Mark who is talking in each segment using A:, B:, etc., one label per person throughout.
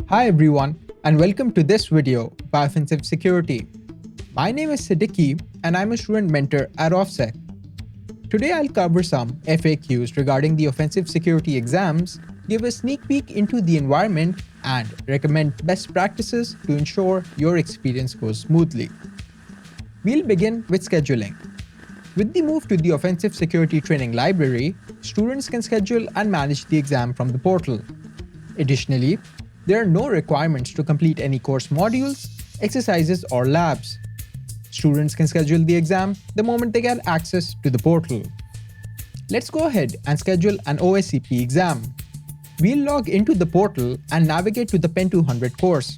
A: Hi everyone, and welcome to this video by Offensive Security. My name is Siddiqui, and I'm a student mentor at OffSec. Today I'll cover some FAQs regarding the offensive security exams, give a sneak peek into the environment, and recommend best practices to ensure your experience goes smoothly. We'll begin with scheduling. With the move to the Offensive Security Training Library, students can schedule and manage the exam from the portal. Additionally, there are no requirements to complete any course modules, exercises, or labs. Students can schedule the exam the moment they get access to the portal. Let's go ahead and schedule an OSCP exam. We'll log into the portal and navigate to the Pen 200 course.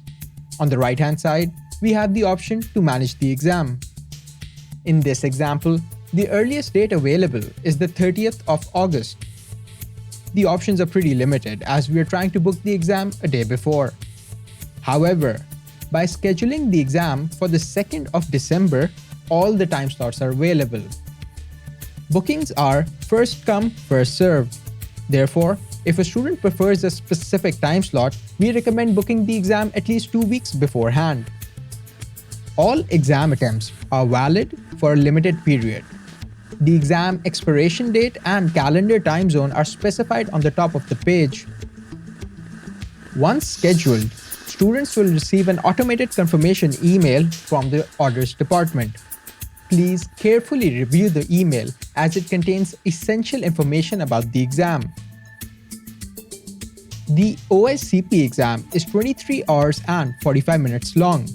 A: On the right-hand side, we have the option to manage the exam. In this example, the earliest date available is the 30th of August. The options are pretty limited as we are trying to book the exam a day before. However, by scheduling the exam for the 2nd of December, all the time slots are available. Bookings are first come, first served. Therefore, if a student prefers a specific time slot, we recommend booking the exam at least 2 weeks beforehand. All exam attempts are valid for a limited period. The exam expiration date and calendar time zone are specified on the top of the page. Once scheduled, students will receive an automated confirmation email from the orders department. Please carefully review the email as it contains essential information about the exam. The OSCP exam is 23 hours and 45 minutes long.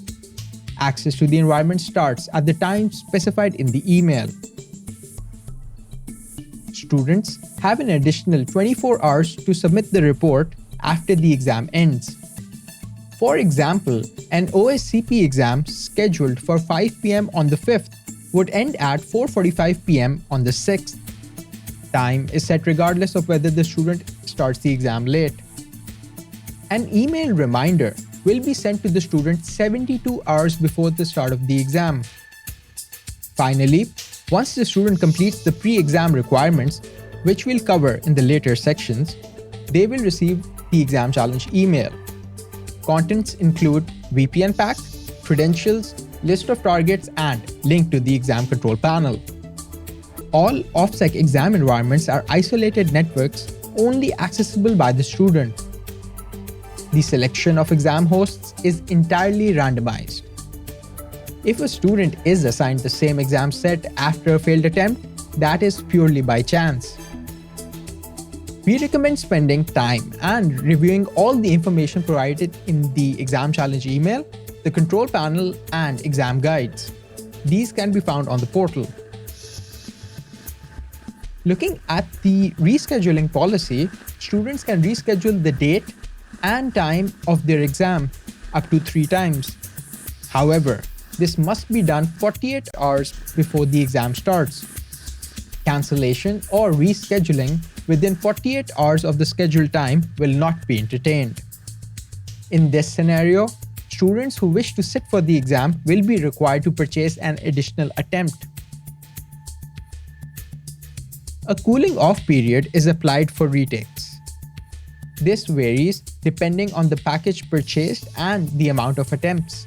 A: Access to the environment starts at the time specified in the email. Students have an additional 24 hours to submit the report after the exam ends. For example, an OSCP exam scheduled for 5 p.m. on the 5th would end at 4:45 p.m. on the 6th. Time is set regardless of whether the student starts the exam late. An email reminder will be sent to the student 72 hours before the start of the exam. Finally, once the student completes the pre-exam requirements, which we'll cover in the later sections, they will receive the exam challenge email. Contents include VPN pack, credentials, list of targets, and link to the exam control panel. All OffSec exam environments are isolated networks only accessible by the student. The selection of exam hosts is entirely randomized. If a student is assigned the same exam set after a failed attempt, that is purely by chance. We recommend spending time and reviewing all the information provided in the exam challenge email, the control panel, and exam guides. These can be found on the portal. Looking at the rescheduling policy, students can reschedule the date and time of their exam up to 3 times. However, this must be done 48 hours before the exam starts. Cancellation or rescheduling within 48 hours of the scheduled time will not be entertained. In this scenario, students who wish to sit for the exam will be required to purchase an additional attempt. A cooling off period is applied for retakes. This varies depending on the package purchased and the amount of attempts.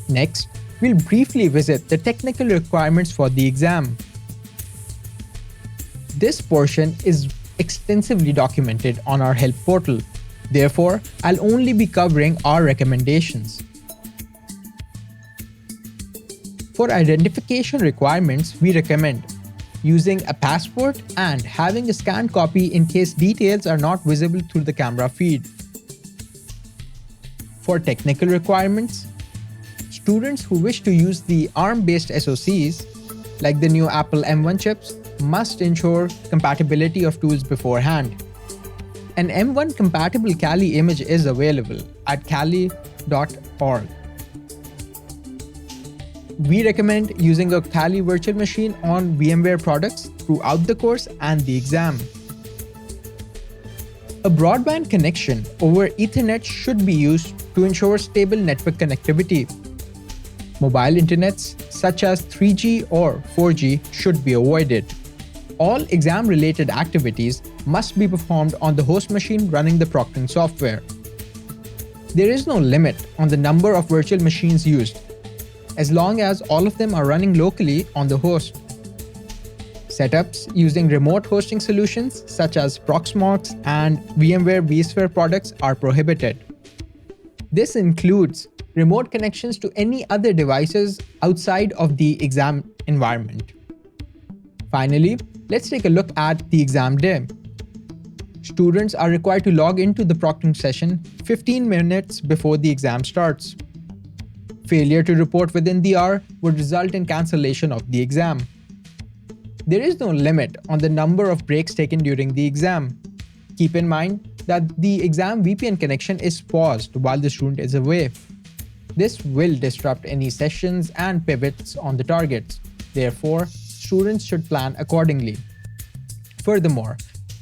A: Next, we'll briefly visit the technical requirements for the exam. This portion is extensively documented on our help portal. Therefore, I'll only be covering our recommendations. For identification requirements, we recommend using a passport and having a scanned copy in case details are not visible through the camera feed. For technical requirements, students who wish to use the ARM-based SoCs, like the new Apple M1 chips, must ensure compatibility of tools beforehand. An M1 compatible Kali image is available at kali.org. We recommend using a Kali virtual machine on VMware products throughout the course and the exam. A broadband connection over Ethernet should be used to ensure stable network connectivity. Mobile internets such as 3G or 4G should be avoided. All exam-related activities must be performed on the host machine running the proctoring software. There is no limit on the number of virtual machines used, as long as all of them are running locally on the host. Setups using remote hosting solutions such as Proxmox and VMware vSphere products are prohibited. This includes remote connections to any other devices outside of the exam environment. Finally, let's take a look at the exam day. Students are required to log into the proctoring session 15 minutes before the exam starts. Failure to report within the hour would result in cancellation of the exam. There is no limit on the number of breaks taken during the exam. Keep in mind that the exam VPN connection is paused while the student is away. This will disrupt any sessions and pivots on the targets. Therefore, students should plan accordingly. Furthermore,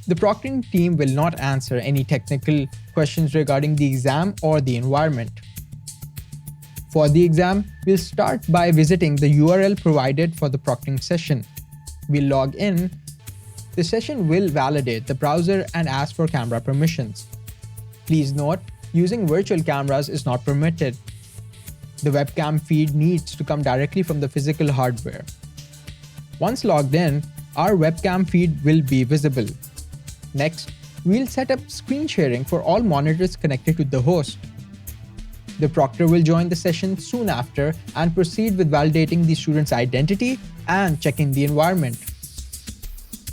A: the proctoring team will not answer any technical questions regarding the exam or the environment. For the exam, we'll start by visiting the URL provided for the proctoring session. We'll log in. The session will validate the browser and ask for camera permissions. Please note, using virtual cameras is not permitted. The webcam feed needs to come directly from the physical hardware. Once logged in, our webcam feed will be visible. Next, we'll set up screen sharing for all monitors connected to the host. The proctor will join the session soon after and proceed with validating the student's identity and checking the environment.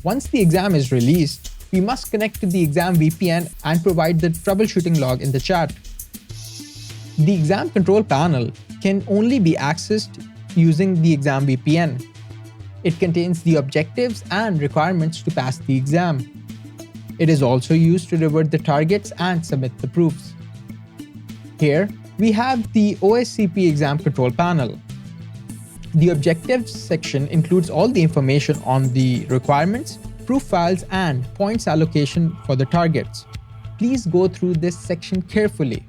A: Once the exam is released, we must connect to the exam VPN and provide the troubleshooting log in the chat. The exam control panel can only be accessed using the exam VPN. It contains the objectives and requirements to pass the exam. It is also used to revert the targets and submit the proofs. Here, we have the OSCP exam control panel. The objectives section includes all the information on the requirements, proof files, and points allocation for the targets. Please go through this section carefully.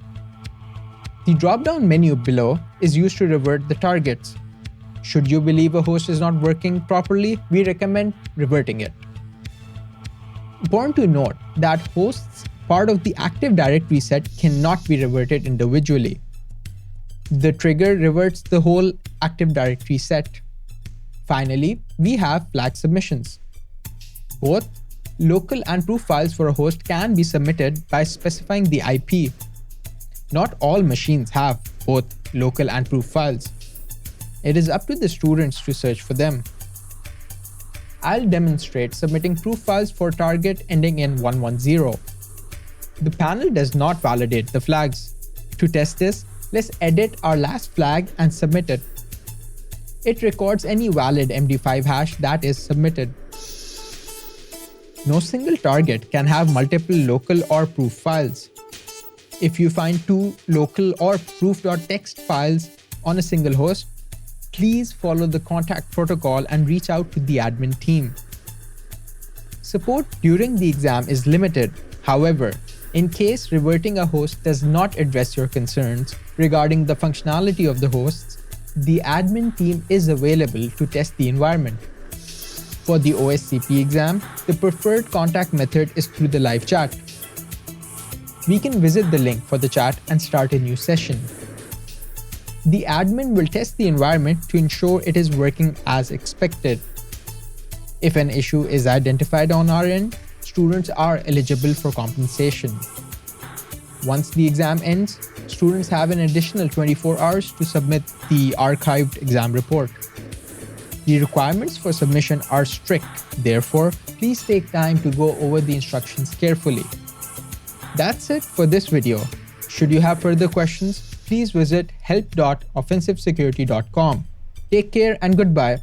A: The drop-down menu below is used to revert the targets. Should you believe a host is not working properly, we recommend reverting it. Important to note that hosts part of the Active Directory set cannot be reverted individually. The trigger reverts the whole Active Directory set. Finally, we have flag submissions. Both local and proof files for a host can be submitted by specifying the IP. Not all machines have both local and proof files. It is up to the students to search for them. I'll demonstrate submitting proof files for target ending in 110. The panel does not validate the flags. To test this, let's edit our last flag and submit it. It records any valid MD5 hash that is submitted. No single target can have multiple local or proof files. If you find two local or proof.txt files on a single host, please follow the contact protocol and reach out to the admin team. Support during the exam is limited. However, in case reverting a host does not address your concerns regarding the functionality of the hosts, the admin team is available to test the environment. For the OSCP exam, the preferred contact method is through the live chat. We can visit the link for the chat and start a new session. The admin will test the environment to ensure it is working as expected. If an issue is identified on our end, students are eligible for compensation. Once the exam ends, students have an additional 24 hours to submit the archived exam report. The requirements for submission are strict, therefore, please take time to go over the instructions carefully. That's it for this video. Should you have further questions, please visit help.offensivesecurity.com. Take care and goodbye.